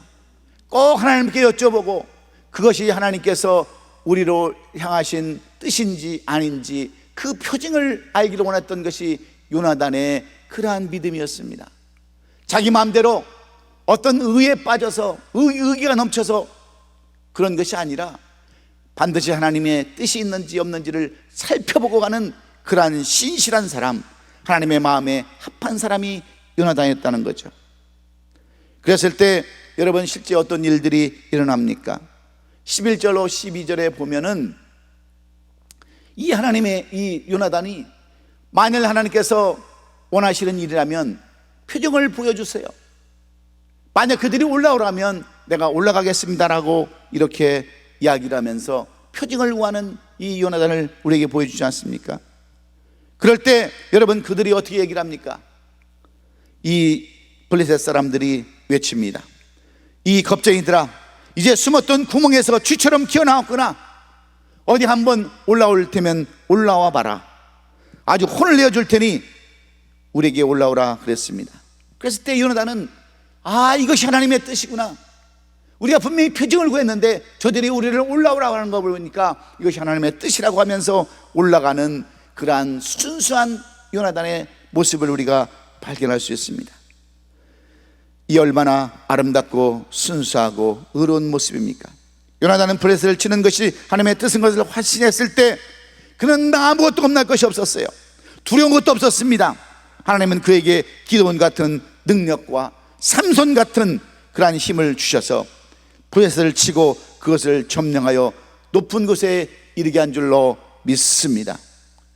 꼭 하나님께 여쭤보고 그것이 하나님께서 우리로 향하신 뜻인지 아닌지 그 표징을 알기를 원했던 것이 요나단의 그러한 믿음이었습니다. 자기 마음대로 어떤 의에 빠져서 의기가 넘쳐서 그런 것이 아니라 반드시 하나님의 뜻이 있는지 없는지를 살펴보고 가는 그러한 신실한 사람, 하나님의 마음에 합한 사람이 요나단이었다는 거죠. 그랬을 때 여러분 실제 어떤 일들이 일어납니까? 11절로 12절에 보면은 이 하나님의 이 요나단이 만일 하나님께서 원하시는 일이라면 표정을 보여주세요. 만약 그들이 올라오라면 내가 올라가겠습니다라고 이렇게 이야기를 하면서 표징을 구하는 이 요나단을 우리에게 보여주지 않습니까? 그럴 때 여러분 그들이 어떻게 얘기를 합니까? 이 블레셋 사람들이 외칩니다. 이 겁쟁이들아, 이제 숨었던 구멍에서 쥐처럼 기어나왔구나. 어디 한번 올라올 테면 올라와 봐라. 아주 혼을 내어줄 테니 우리에게 올라오라 그랬습니다. 그랬을 때 요나단은 이것이 하나님의 뜻이구나. 우리가 분명히 표징을 구했는데 저들이 우리를 올라오라고 하는 거 보니까 이것이 하나님의 뜻이라고 하면서 올라가는 그러한 순수한 요나단의 모습을 우리가 발견할 수 있습니다. 이 얼마나 아름답고 순수하고 의로운 모습입니까? 요나단은 블레셋을 치는 것이 하나님의 뜻인 것을 확신했을 때 그는 아무것도 겁날 것이 없었어요. 두려운 것도 없었습니다. 하나님은 그에게 기드온 같은 능력과 삼손 같은 그러한 힘을 주셔서 블레셋을 치고 그것을 점령하여 높은 곳에 이르게 한 줄로 믿습니다.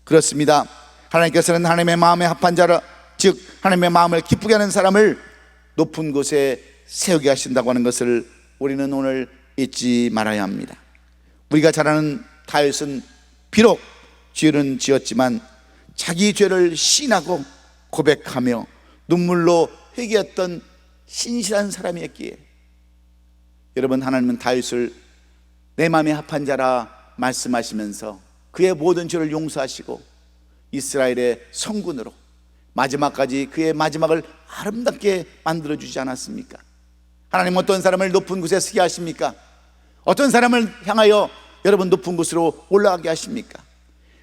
그렇습니다. 하나님께서는 하나님의 마음에 합한 자라, 즉 하나님의 마음을 기쁘게 하는 사람을 높은 곳에 세우게 하신다고 하는 것을 우리는 오늘 잊지 말아야 합니다. 우리가 잘 아는 다윗은 비록 죄는 지었지만 자기 죄를 시인하고 고백하며 눈물로 회개했던 신실한 사람이었기에 여러분 하나님은 다윗을 내 마음에 합한 자라 말씀하시면서 그의 모든 죄를 용서하시고 이스라엘의 성군으로 마지막까지 그의 마지막을 아름답게 만들어주지 않았습니까? 하나님 어떤 사람을 높은 곳에 서게 하십니까? 어떤 사람을 향하여 여러분 높은 곳으로 올라가게 하십니까?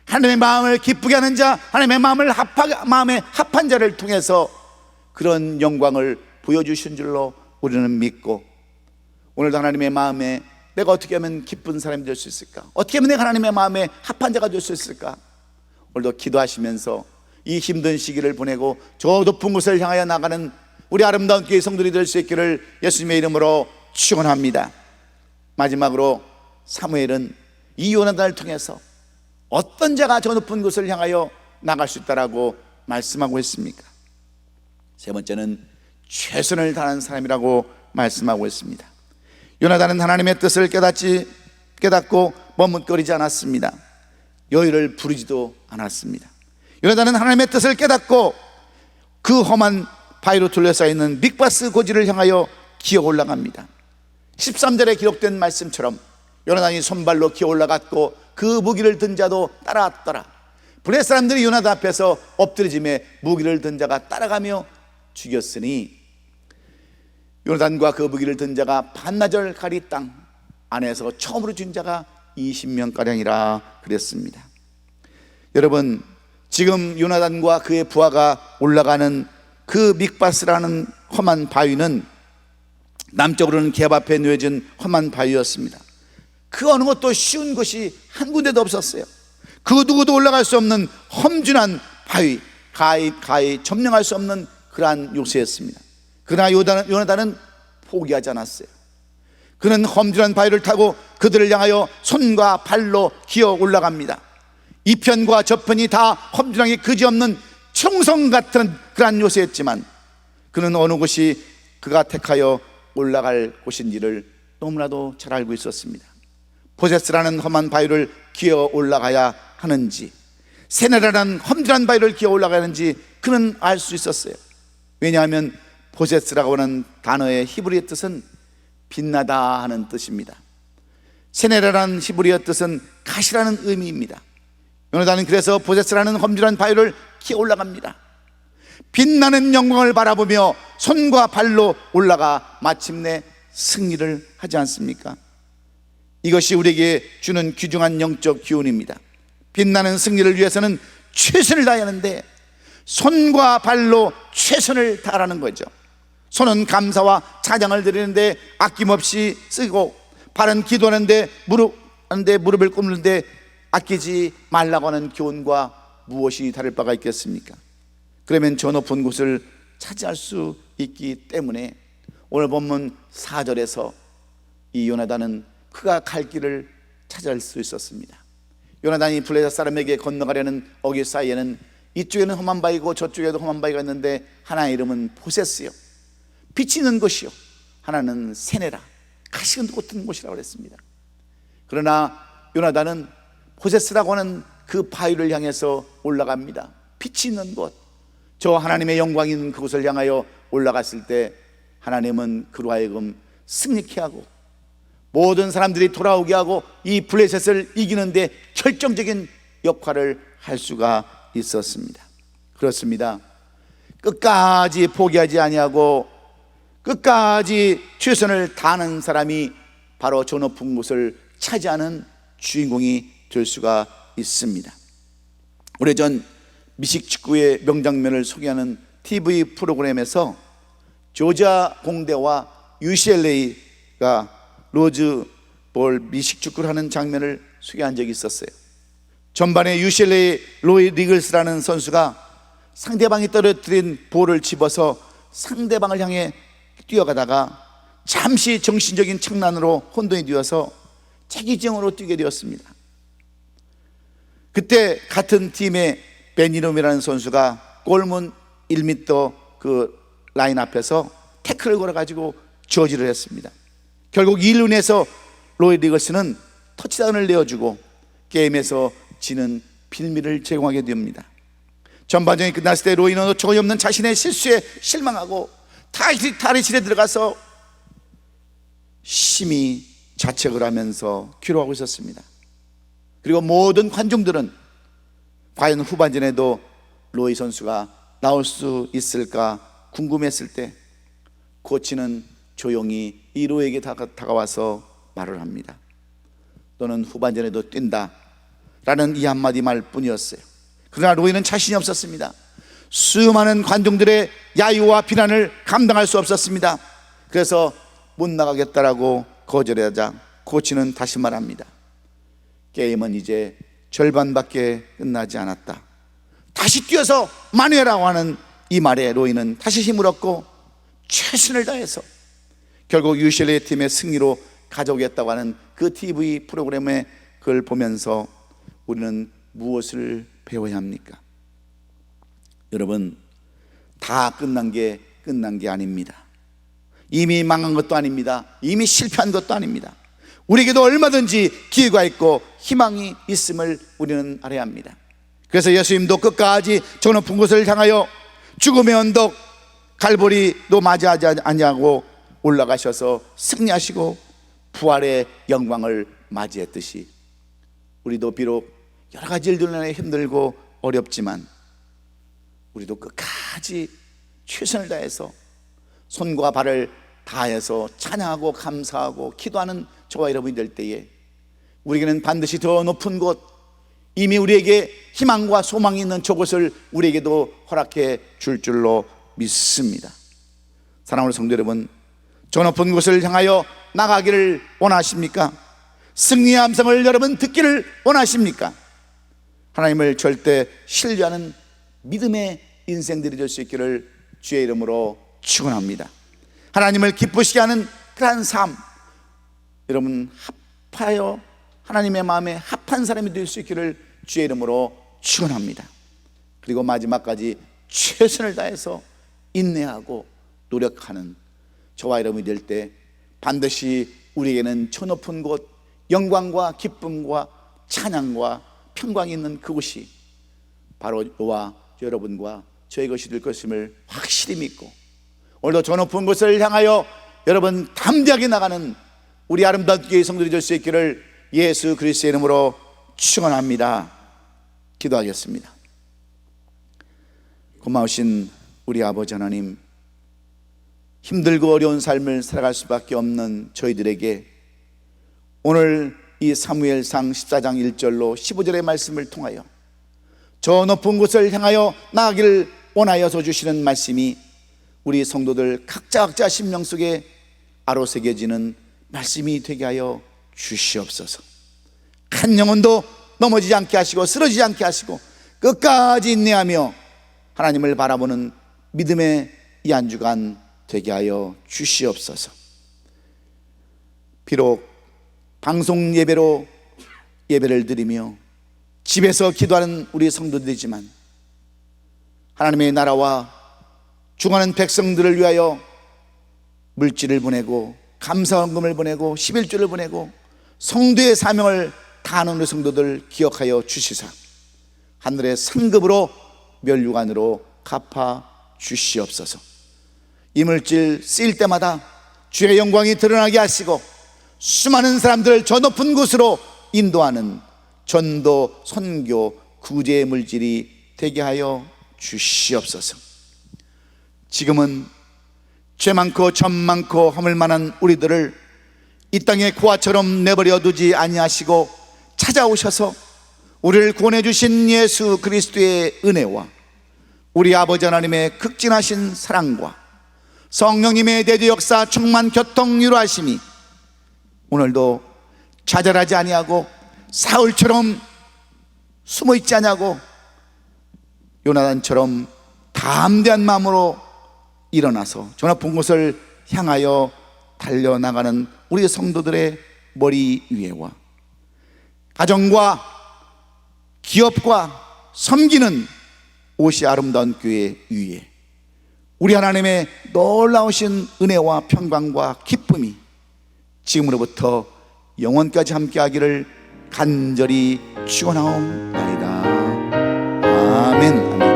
하나님의 마음을 기쁘게 하는 자, 하나님의 마음에 합한 자를 통해서 그런 영광을 보여주신 줄로 우리는 믿고 오늘도 하나님의 마음에 내가 어떻게 하면 기쁜 사람이 될 수 있을까? 어떻게 하면 내가 하나님의 마음에 합한 자가 될 수 있을까? 오늘도 기도하시면서 이 힘든 시기를 보내고 저 높은 곳을 향하여 나가는 우리 아름다운 교회 성도들이 될 수 있기를 예수님의 이름으로 축원합니다. 마지막으로 사무엘은 이 요나단을 통해서 어떤 자가 저 높은 곳을 향하여 나갈 수 있다라고 말씀하고 있습니까? 세 번째는 최선을 다하는 사람이라고 말씀하고 있습니다. 요나단은 하나님의 뜻을 깨닫고 머뭇거리지 않았습니다. 여유를 부리지도 않았습니다. 요나단은 하나님의 뜻을 깨닫고 그 험한 바위로 둘러싸여 있는 믹바스 고지를 향하여 기어 올라갑니다. 13절에 기록된 말씀처럼 요나단이 손발로 기어 올라갔고 그 무기를 든 자도 따라왔더라. 블레셋 사람들이 요나단 앞에서 엎드려짐에 무기를 든 자가 따라가며 죽였으니 요나단과 그 무기를 든 자가 반나절 가리 땅 안에서 처음으로 죽은 자가 20명가량이라 그랬습니다. 여러분 지금 요나단과 그의 부하가 올라가는 그 믹바스라는 험한 바위는 남쪽으로는 갭 앞에 놓여진 험한 바위였습니다. 그 어느 것도 쉬운 것이 한 군데도 없었어요. 그 누구도 올라갈 수 없는 험준한 바위, 가히 점령할 수 없는 그러한 요새였습니다. 그러나 요나단은 포기하지 않았어요. 그는 험준한 바위를 타고 그들을 향하여 손과 발로 기어 올라갑니다. 이편과 저편이 다 험준하게 그지없는 청성 같은 그러한 요새였지만 그는 어느 곳이 그가 택하여 올라갈 곳인지를 너무나도 잘 알고 있었습니다. 보세스라는 험한 바위를 기어 올라가야 하는지, 세네라는 험준한 바위를 기어 올라가야 하는지 그는 알 수 있었어요. 왜냐하면 보세스라고 하는 단어의 히브리어 뜻은 빛나다 하는 뜻입니다. 세네라라는 히브리어 뜻은 가시라는 의미입니다. 요나단은 그래서 보세스라는 험준한 바위를 기어 올라갑니다. 빛나는 영광을 바라보며 손과 발로 올라가 마침내 승리를 하지 않습니까? 이것이 우리에게 주는 귀중한 영적 기운입니다. 빛나는 승리를 위해서는 최선을 다해야 하는데 손과 발로 최선을 다하라는 거죠. 손은 감사와 찬양을 드리는데 아낌없이 쓰고, 발은 기도하는데 무릎을 꿇는데 아끼지 말라고 하는 교훈과 무엇이 다를 바가 있겠습니까? 그러면 저 높은 곳을 차지할 수 있기 때문에 오늘 본문 4절에서 이 요나단은 그가 갈 길을 찾을 수 있었습니다. 요나단이 블레셋 사람에게 건너가려는 어귀 사이에는 이쪽에는 험한 바위고 저쪽에도 험한 바위가 있는데 하나의 이름은 보세스요, 빛이 있는 곳이요, 하나는 세네라, 가시가 돋는 곳이라고 그랬습니다. 그러나 요나단은 보세스라고 하는 그 바위를 향해서 올라갑니다. 빛이 있는 곳, 저 하나님의 영광이 있는 그곳을 향하여 올라갔을 때 하나님은 그로 하여금 승리케 하고 모든 사람들이 돌아오게 하고 이 블레셋을 이기는데 결정적인 역할을 할 수가 있었습니다. 그렇습니다. 끝까지 포기하지 아니하고 끝까지 최선을 다하는 사람이 바로 저 높은 곳을 차지하는 주인공이 될 수가 있습니다. 오래전 미식 축구의 명장면을 소개하는 TV 프로그램에서 조지아 공대와 UCLA가 로즈볼 미식 축구를 하는 장면을 소개한 적이 있었어요. 전반에 UCLA 로이 리글스라는 선수가 상대방이 떨어뜨린 볼을 집어서 상대방을 향해 뛰어가다가 잠시 정신적인 착란으로 혼돈이 되어서 자기 지형으로 뛰게 되었습니다. 그때 같은 팀의 베니놈이라는 선수가 골문 1m 그 라인 앞에서 태클을 걸어가지고 저지를 했습니다. 결국 1run에서 로이 리글스는 터치다운을 내어주고 게임에서 지는 빌미를 제공하게 됩니다. 전반전이 끝났을 때 로이는 어처구니 없는 자신의 실수에 실망하고 탈의실에 들어가서 심히 자책을 하면서 기도하고 있었습니다. 그리고 모든 관중들은 과연 후반전에도 로이 선수가 나올 수 있을까 궁금했을 때 코치는 조용히 이 로이에게 다가와서 말을 합니다. 너는 후반전에도 뛴다 라는 이 한마디 말뿐이었어요. 그러나 로이는 자신이 없었습니다. 수많은 관중들의 야유와 비난을 감당할 수 없었습니다. 그래서 못 나가겠다라고 거절하자 코치는 다시 말합니다. 게임은 이제 절반밖에 끝나지 않았다. 다시 뛰어서 만회라고 하는 이 말에 로이는 다시 힘을 얻고 최선을 다해서 결국 UCLA 팀의 승리로 가져오겠다고 하는 그 TV 프로그램의 그걸 보면서 우리는 무엇을 배워야 합니까? 여러분, 다 끝난 게 아닙니다. 이미 망한 것도 아닙니다. 이미 실패한 것도 아닙니다. 우리에게도 얼마든지 기회가 있고 희망이 있음을 우리는 알아야 합니다. 그래서 예수님도 끝까지 저 높은 곳을 향하여 죽음의 언덕 갈보리도 맞이하지 아니하고 올라가셔서 승리하시고 부활의 영광을 맞이했듯이 우리도 비록 여러 가지 일들로 인해 힘들고 어렵지만 우리도 끝까지 최선을 다해서 손과 발을 다해서 찬양하고 감사하고 기도하는 저와 여러분이 될 때에 우리에게는 반드시 더 높은 곳, 이미 우리에게 희망과 소망이 있는 저곳을 우리에게도 허락해 줄 줄로 믿습니다. 사랑하는 성도 여러분, 저 높은 곳을 향하여 나가기를 원하십니까? 승리의 함성을 여러분 듣기를 원하십니까? 하나님을 절대 신뢰하는 믿음의 인생들이 될 수 있기를 주의 이름으로 축원합니다. 하나님을 기쁘시게 하는 그러한 삶, 여러분 합하여 하나님의 마음에 합한 사람이 될 수 있기를 주의 이름으로 축원합니다. 그리고 마지막까지 최선을 다해서 인내하고 노력하는 저와 여러분이 될 때 반드시 우리에게는 저 높은 곳, 영광과 기쁨과 찬양과 평강이 있는 그곳이 바로 저와 여러분과 저의 것이 될 것임을 확실히 믿고, 오늘도 저 높은 곳을 향하여 여러분 담대하게 나가는 우리 아름다운 교회의 성도들이 될 수 있기를 예수 그리스도의 이름으로 축원합니다. 기도하겠습니다. 고마우신 우리 아버지 하나님, 힘들고 어려운 삶을 살아갈 수밖에 없는 저희들에게 오늘 이 사무엘상 14장 1절로 15절의 말씀을 통하여 저 높은 곳을 향하여 나가기를 원하여서 주시는 말씀이 우리 성도들 각자 심령 속에 아로새겨지는 말씀이 되게 하여 주시옵소서. 한 영혼도 넘어지지 않게 하시고 쓰러지지 않게 하시고 끝까지 인내하며 하나님을 바라보는 믿음의 이 한 주간 되게 하여 주시옵소서. 비록 방송 예배로 예배를 드리며 집에서 기도하는 우리 성도들이지만 하나님의 나라와 중하는 백성들을 위하여 물질을 보내고 감사헌금을 보내고 11조를 보내고 성도의 사명을 다하는 우리 성도들 기억하여 주시사 하늘의 상급으로 멸류관으로 갚아 주시옵소서. 이 물질 쓰일 때마다 주의 영광이 드러나게 하시고 수많은 사람들을 저 높은 곳으로 인도하는 전도, 선교, 구제의 물질이 되게 하여 주시옵소서. 지금은 죄 많고 점 많고 허물 많은 우리들을 이 땅의 고아처럼 내버려 두지 아니하시고 찾아오셔서 우리를 구원해 주신 예수 그리스도의 은혜와 우리 아버지 하나님의 극진하신 사랑과 성령님의 대대 역사 충만 교통 유로하심이 오늘도 좌절하지 아니하고 사울처럼 숨어있지 아니하고 요나단처럼 담대한 마음으로 일어나서 저 높은 곳을 향하여 달려나가는 우리 성도들의 머리 위에와 가정과 기업과 섬기는 옷이 아름다운 교회 위에 우리 하나님의 놀라우신 은혜와 평강과 기쁨이 지금으로부터 영원까지 함께하기를 간절히 축원하옵나이다. 아멘. 아멘.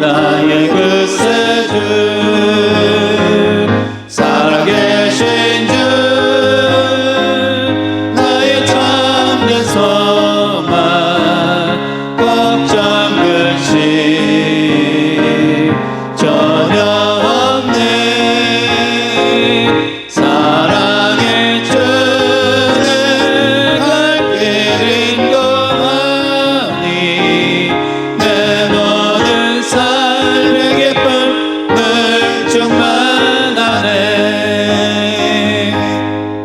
나의 구세주